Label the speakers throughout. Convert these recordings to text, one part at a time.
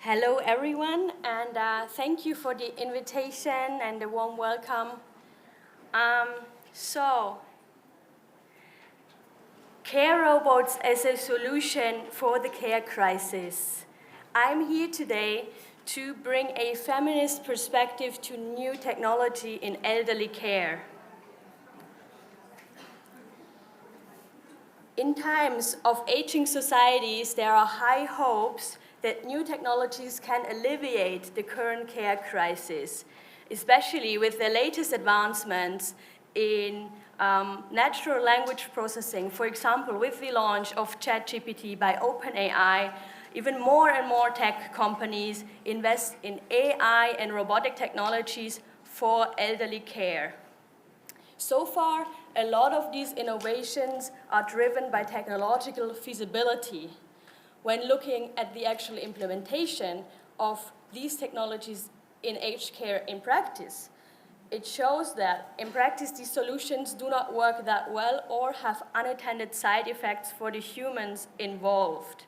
Speaker 1: Hello everyone, and thank you for the invitation and the warm welcome. Care robots as a solution for the care crisis. I'm here today to bring a feminist perspective to new technology in elderly care. In times of aging societies, there are high hopes that new technologies can alleviate the current care crisis, especially with the latest advancements in natural language processing. For example, with the launch of ChatGPT by OpenAI, even more and more tech companies invest in AI and robotic technologies for elderly care. So far, a lot of these innovations are driven by technological feasibility. When looking at the actual implementation of these technologies in aged care in practice, it shows that in practice these solutions do not work that well or have unintended side effects for the humans involved.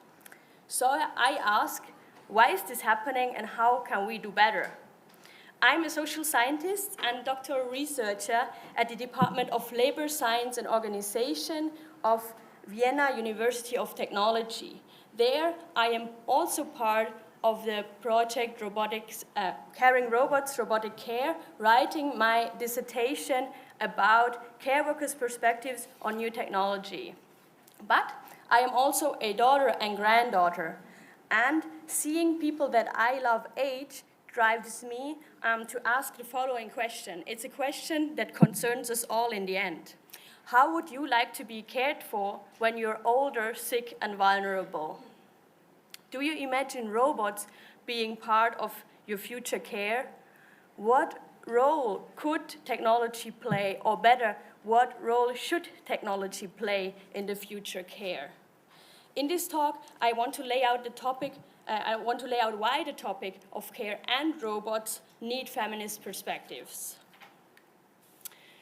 Speaker 1: So I ask, why is this happening and how can we do better? I'm a social scientist and doctoral researcher at the Department of Labor Science and Organization of Vienna University of Technology. There, I am also part of the project Robotics, Caring Robots, Robotic Care, writing my dissertation about care workers' perspectives on new technology. But I am also a daughter and granddaughter, and seeing people that I love age drives me to ask the following question. It's a question that concerns us all in the end. How would you like to be cared for when you're older, sick, and vulnerable? Do you imagine robots being part of your future care? What role could technology play, or better, what role should technology play in the future care? In this talk, I want to lay out why the topic of care and robots need feminist perspectives.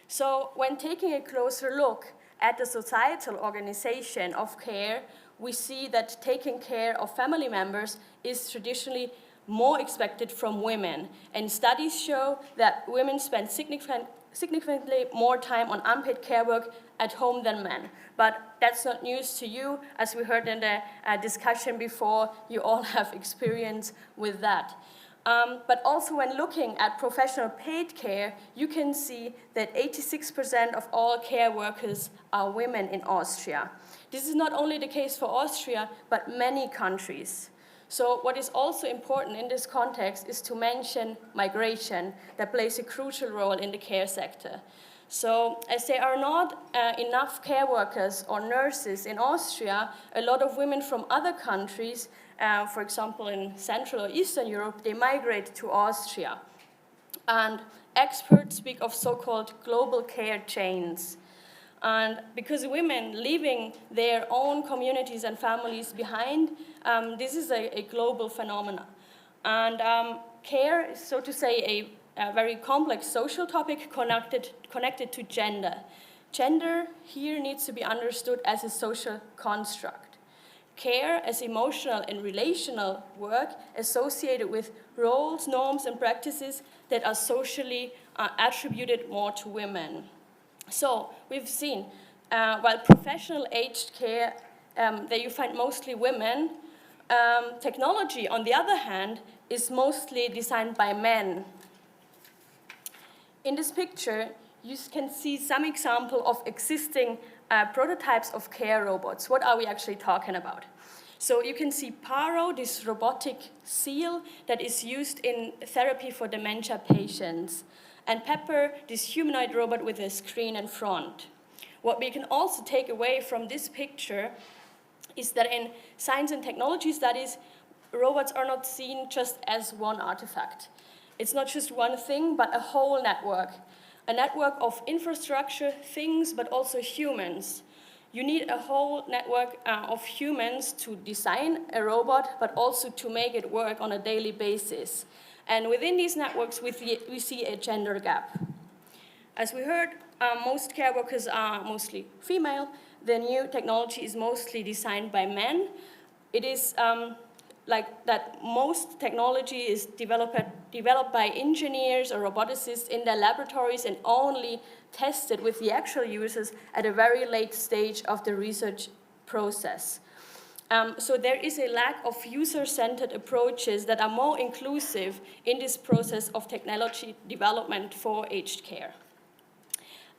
Speaker 1: So when taking a closer look at the societal organization of care, we see that taking care of family members is traditionally more expected from women. And studies show that women spend significantly more time on unpaid care work at home than men. But that's not news to you. As we heard in the discussion before, you all have experience with that. But also when looking at professional paid care, you can see that 86% of all care workers are women in Austria. This is not only the case for Austria, but many countries. So what is also important in this context is to mention migration that plays a crucial role in the care sector. So as there are not enough care workers or nurses in Austria, a lot of women from other countries, for example in Central or Eastern Europe, they migrate to Austria. And experts speak of so-called global care chains. And because women leaving their own communities and families behind, this is a global phenomenon. And care is, so to say, a very complex social topic connected to gender. Gender here needs to be understood as a social construct. Care as emotional and relational work associated with roles, norms, and practices that are socially attributed more to women. So we've seen, while professional aged care, that you find mostly women, technology, on the other hand, is mostly designed by men. In this picture, you can see some example of existing prototypes of care robots. What are we actually talking about? So you can see Paro, this robotic seal that is used in therapy for dementia patients, and Pepper, this humanoid robot with a screen in front. What we can also take away from this picture is that in science and technology studies, robots are not seen just as one artifact. It's not just one thing, but a whole network. A network of infrastructure, things, but also humans. You need a whole network of humans to design a robot, but also to make it work on a daily basis. And within these networks, we see a gender gap. As we heard, most care workers are mostly female. The new technology is mostly designed by men. It is that most technology is developed by engineers or roboticists in their laboratories and only tested with the actual users at a very late stage of the research process. So there is a lack of user-centered approaches that are more inclusive in this process of technology development for aged care.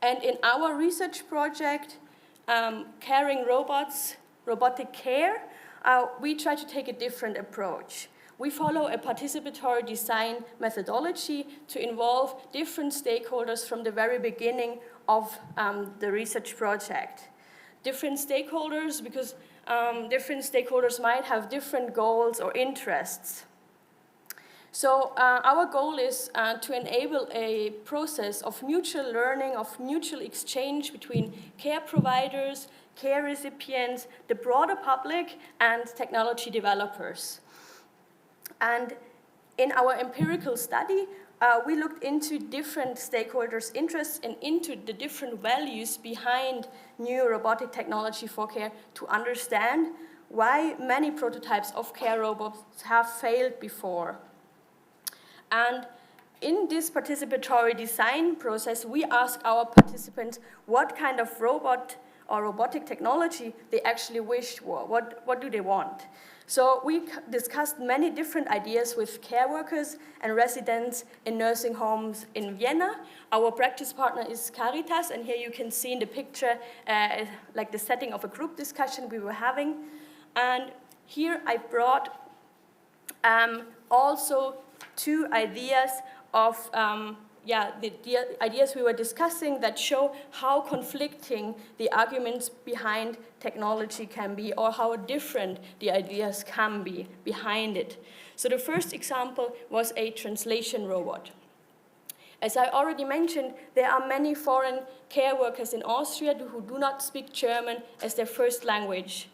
Speaker 1: And in our research project, Caring Robots, Robotic Care, we try to take a different approach. We follow a participatory design methodology to involve different stakeholders from the very beginning of the research project. Different stakeholders because different stakeholders might have different goals or interests. So our goal is to enable a process of mutual learning, of mutual exchange between care providers, care recipients, the broader public, and technology developers. And in our empirical study, we looked into different stakeholders' interests and into the different values behind new robotic technology for care to understand why many prototypes of care robots have failed before. And in this participatory design process, we ask our participants what kind of robot or robotic technology they actually wish for. What do they want? So we discussed many different ideas with care workers and residents in nursing homes in Vienna. Our practice partner is Caritas, and here you can see in the picture like the setting of a group discussion we were having. And here I brought also two ideas of the ideas we were discussing that show how conflicting the arguments behind technology can be, or how different the ideas can be behind it. So the first example was a translation robot. As I already mentioned, there are many foreign care workers in Austria who do not speak German as their first language.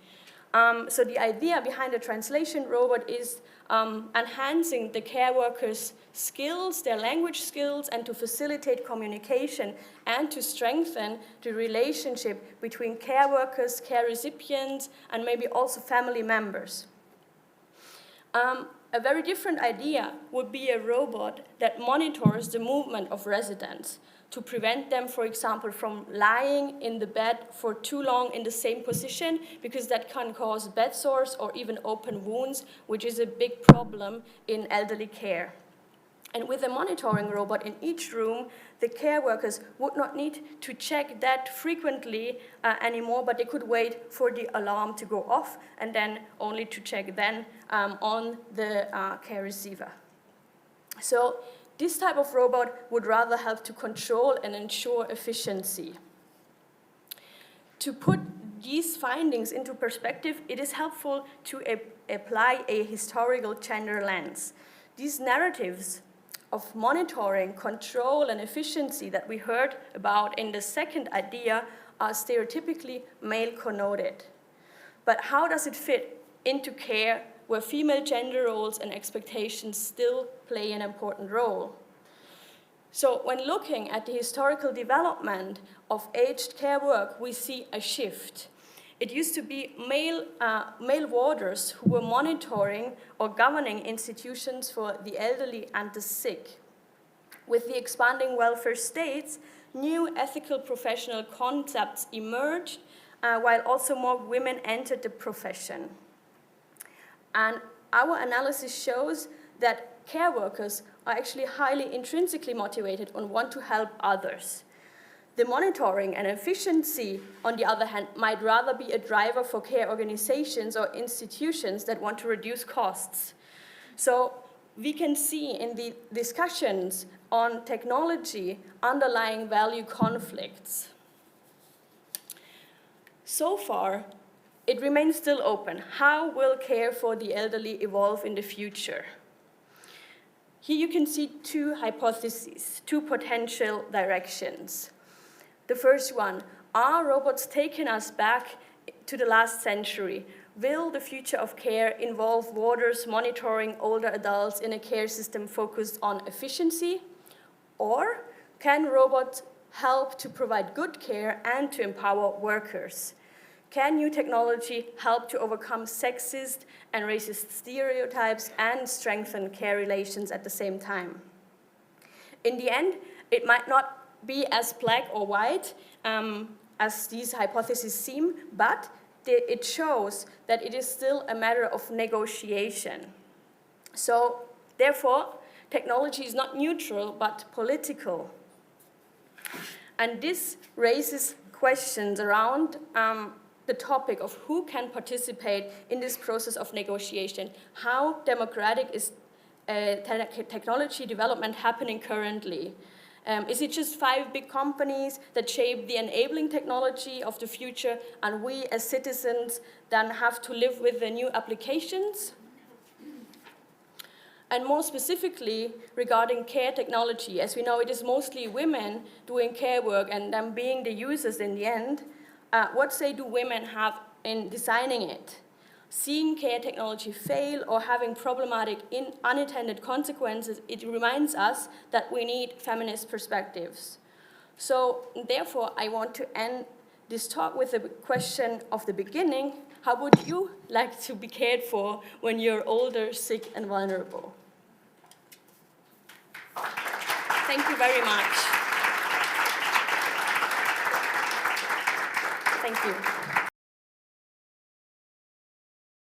Speaker 1: So the idea behind the translation robot is enhancing the care workers' skills, their language skills, and to facilitate communication and to strengthen the relationship between care workers, care recipients, and maybe also family members. A very different idea would be a robot that monitors the movement of residents to prevent them, for example, from lying in the bed for too long in the same position, because that can cause bed sores or even open wounds, which is a big problem in elderly care. And with a monitoring robot in each room, the care workers would not need to check that frequently anymore, but they could wait for the alarm to go off and then only to check then on the care receiver. So this type of robot would rather help to control and ensure efficiency. To put these findings into perspective, it is helpful to apply a historical gender lens. These narratives of monitoring, control, and efficiency that we heard about in the second idea are stereotypically male connoted. But how does it fit into care where female gender roles and expectations still play an important role? So when looking at the historical development of aged care work, we see a shift. It used to be male warders who were monitoring or governing institutions for the elderly and the sick. With the expanding welfare states, new ethical professional concepts emerged, while also more women entered the profession. And our analysis shows that care workers are actually highly intrinsically motivated and want to help others. The monitoring and efficiency, on the other hand, might rather be a driver for care organizations or institutions that want to reduce costs. So we can see in the discussions on technology underlying value conflicts. So far, it remains still open. How will care for the elderly evolve in the future? Here you can see two hypotheses, two potential directions. The first one, are robots taking us back to the last century? Will the future of care involve warders monitoring older adults in a care system focused on efficiency? Or can robots help to provide good care and to empower workers? Can new technology help to overcome sexist and racist stereotypes and strengthen care relations at the same time? In the end, it might not be as black or white as these hypotheses seem, but it shows that it is still a matter of negotiation. So, therefore, technology is not neutral, but political. And this raises questions around the topic of who can participate in this process of negotiation. How democratic is technology development happening currently? Is it just 5 big companies that shape the enabling technology of the future, and we as citizens then have to live with the new applications? And more specifically, regarding care technology, as we know, it is mostly women doing care work and them being the users in the end. What say do women have in designing it? Seeing care technology fail or having problematic unintended consequences, it reminds us that we need feminist perspectives. So therefore, I want to end this talk with the question of the beginning: how would you like to be cared for when you're older, sick, and vulnerable? Thank you very much. Thank you.